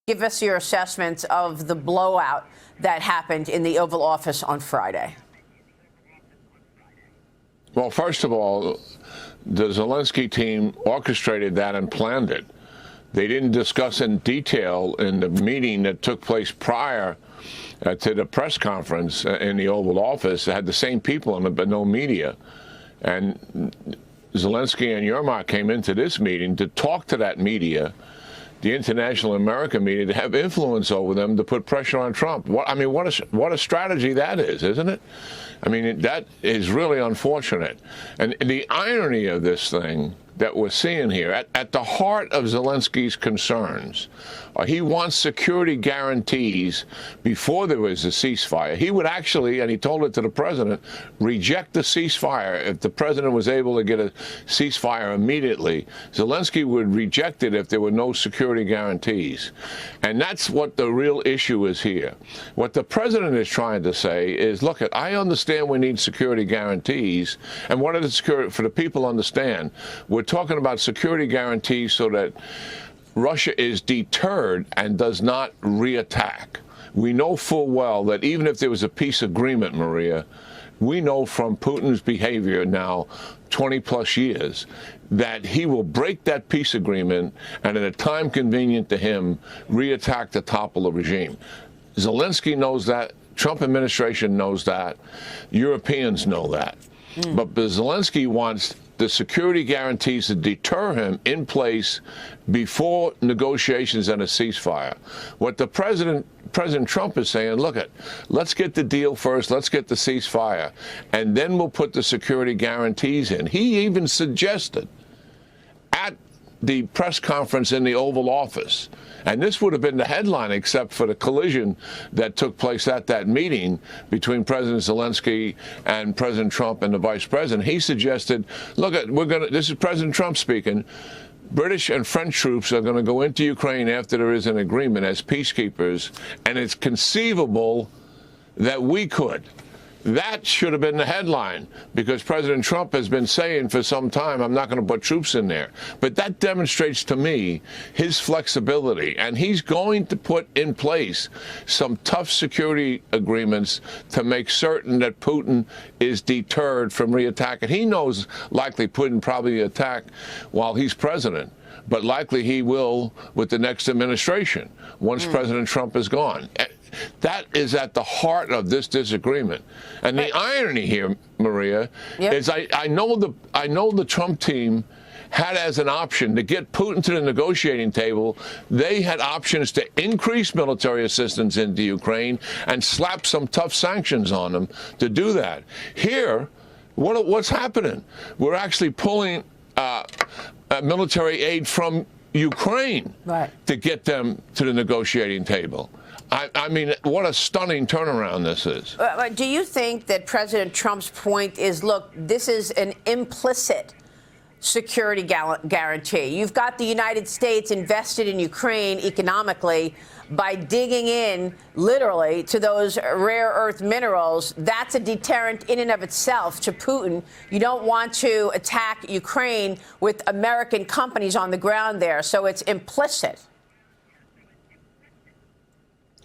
Give us your assessment of the blowout that happened in the Oval Office on Friday. Well, first of all, the Zelensky team orchestrated that and planned it. They didn't discuss in detail in the meeting that took place prior to the press conference in the Oval Office. It had the same people in it, but no media. And Zelensky and Yermak came into this meeting to talk to that media, the international American media, to have influence over them, to put pressure on Trump. What a strategy that is, isn't it? I mean, that is really unfortunate. And the irony of this thing that we're seeing here, at the heart of Zelensky's concerns, he wants security guarantees before there was a ceasefire. He would actually, and he told it to the president, reject the ceasefire. If the president was able to get a ceasefire immediately, Zelensky would reject it if there were no security guarantees. And that's what the real issue is here. What the president is trying to say is, look, I understand we need security guarantees, and what are the security, for the people to understand, we're talking about security guarantees so that Russia is deterred and does not reattack. We know full well that even if there was a peace agreement, Maria, we know from Putin's behavior now 20-plus years that he will break that peace agreement and at a time convenient to him, reattack to topple the regime. Zelensky knows that. Trump administration knows that. Europeans know that. But Zelensky wants the security guarantees to deter him in place before negotiations and a ceasefire. What the President Trump is saying, look, let's get the deal first, let's get the ceasefire, and then we'll put the security guarantees in. He even suggested at the press conference in the Oval Office, and this would have been the headline except for the collision that took place at that meeting between President Zelensky and President Trump and the Vice President. He suggested, look, this is President Trump speaking, British and French troops are going to go into Ukraine after there is an agreement as peacekeepers, and it's conceivable that we could. That should have been the headline, because President Trump has been saying for some time, I'm not going to put troops in there. But that demonstrates to me his flexibility, and he's going to put in place some tough security agreements to make certain that Putin is deterred from reattacking. He knows likely Putin probably attack while he's president, but likely he will with the next administration once President Trump is gone. That is at the heart of this disagreement. And the irony here, Maria, is I know the Trump team had as an option to get Putin to the negotiating table. They had options to increase military assistance into Ukraine and slap some tough sanctions on them to do that. Here, what's happening? We're actually pulling military aid from Ukraine to get them to the negotiating table. I mean, what a stunning turnaround this is. Do you think that President Trump's point is, look, this is an implicit security guarantee? You've got the United States invested in Ukraine economically by digging in, literally, to those rare earth minerals. That's a deterrent in and of itself to Putin. You don't want to attack Ukraine with American companies on the ground there, so it's implicit.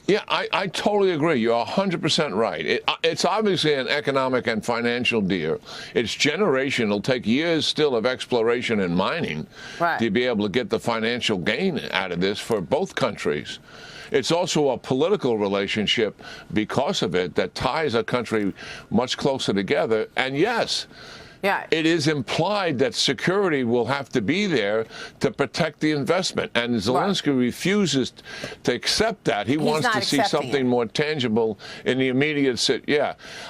Yeah, I totally agree. You're 100% right. It's obviously an economic and financial deal. It's generational. It'll take years still of exploration and mining to be able to get the financial gain out of this for both countries. It's also a political relationship because of it that ties a country much closer together. And yes, it is implied that security will have to be there to protect the investment. And Zelensky refuses to accept that. He wants to see something more tangible in the immediate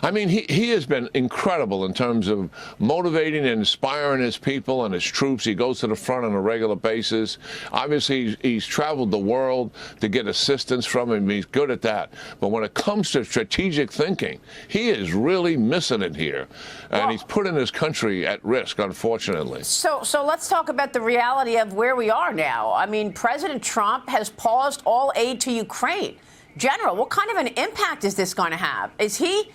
I mean, he has been incredible in terms of motivating and inspiring his people and his troops. He goes to the front on a regular basis. Obviously, he's traveled the world to get assistance from him. He's good at that. But when it comes to strategic thinking, he is really missing it here. And he's putting his country at risk, unfortunately. So let's talk about the reality of where we are now. I mean, President Trump has paused all aid to Ukraine. General, what kind of an impact is this going to have? Is he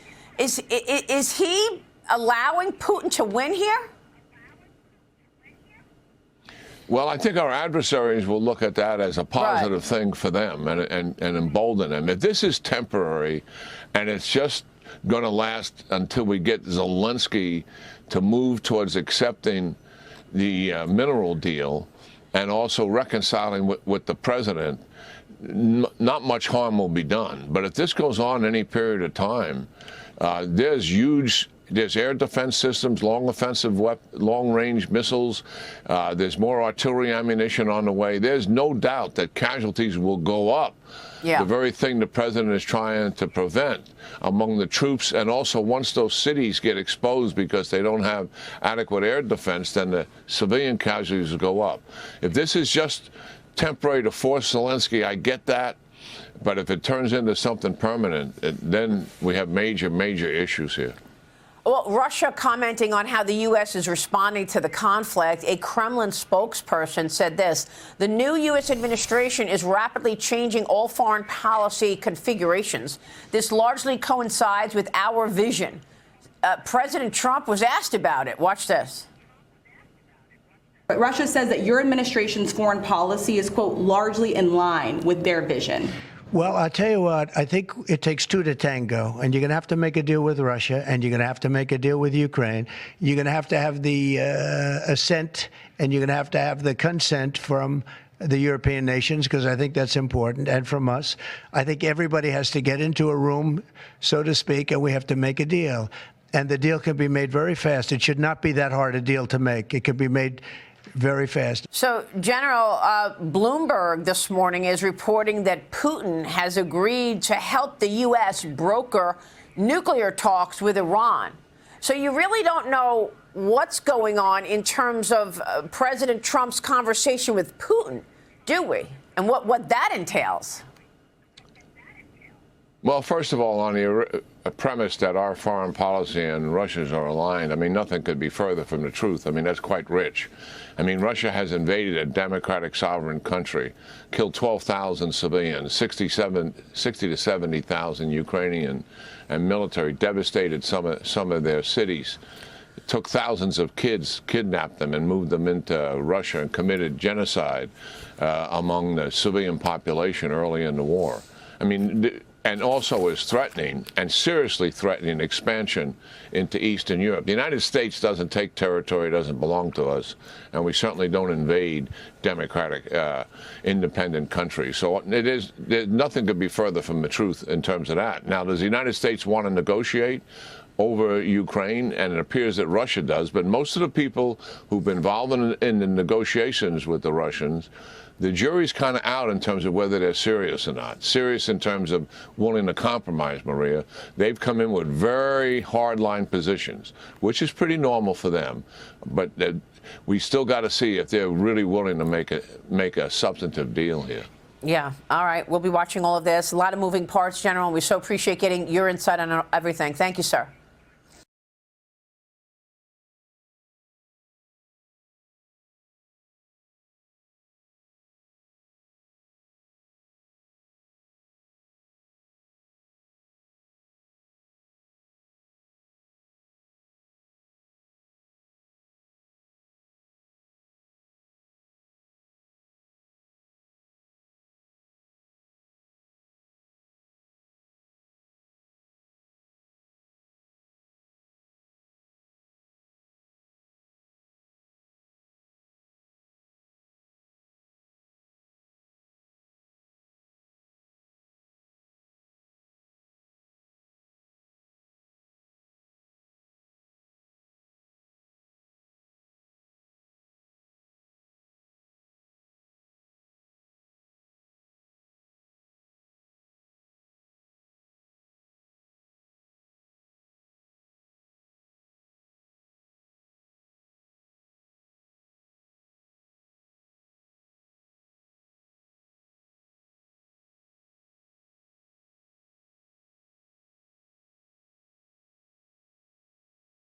allowing Putin to win here? Well, I think our adversaries will look at that as a positive thing for them and embolden them. If this is temporary and it's just going to last until we get Zelensky to move towards accepting the mineral deal and also reconciling with the president, not much harm will be done. But if this goes on any period of time, there's air defense systems, long-range missiles. There's more artillery ammunition on the way. There's no doubt that casualties will go up. Yeah. The very thing the president is trying to prevent among the troops, and also once those cities get exposed because they don't have adequate air defense, then the civilian casualties will go up. If this is just temporary to force Zelensky, I get that. But if it turns into something permanent, then we have major, major issues here. Well, Russia commenting on how the U.S. is responding to the conflict, a Kremlin spokesperson said this: the new U.S. administration is rapidly changing all foreign policy configurations. This largely coincides with our vision. President Trump was asked about it. Watch this. But Russia says that your administration's foreign policy is, quote, largely in line with their vision. Well, I'll tell you what, I think it takes two to tango, and you're going to have to make a deal with Russia, and you're going to have to make a deal with Ukraine. You're going to have the assent, and you're going to have the consent from the European nations, because I think that's important, and from us. I think everybody has to get into a room, so to speak, and we have to make a deal. And the deal can be made very fast. It should not be that hard a deal to make. It can be made very fast. So, General, Bloomberg this morning is reporting that Putin has agreed to help the U.S. broker nuclear talks with Iran. So you really don't know what's going on in terms of President Trump's conversation with Putin, do we? And what that entails. Well, first of all, on the premise that our foreign policy and Russia's are aligned, I mean, nothing could be further from the truth. I mean, that's quite rich. I mean, Russia has invaded a democratic sovereign country, killed 12,000 civilians, 60 to 70,000 Ukrainian and military, devastated some of their cities, took thousands of kids, kidnapped them and moved them into Russia and committed genocide among the civilian population early in the war. I mean, and also is threatening, and seriously threatening, expansion into Eastern Europe. The United States doesn't take territory, doesn't belong to us, and we certainly don't invade democratic, independent countries. So there's nothing could be further from the truth in terms of that. Now, does the United States want to negotiate over Ukraine? And it appears that Russia does, but most of the people who've been involved in the negotiations with the Russians, the jury's kind of out in terms of whether they're serious or not. Serious in terms of willing to compromise, Maria. They've come in with very hard-line positions, which is pretty normal for them. But we still got to see if they're really willing to make a substantive deal here. Yeah. All right. We'll be watching all of this. A lot of moving parts, General, and we so appreciate getting your insight on everything. Thank you, sir.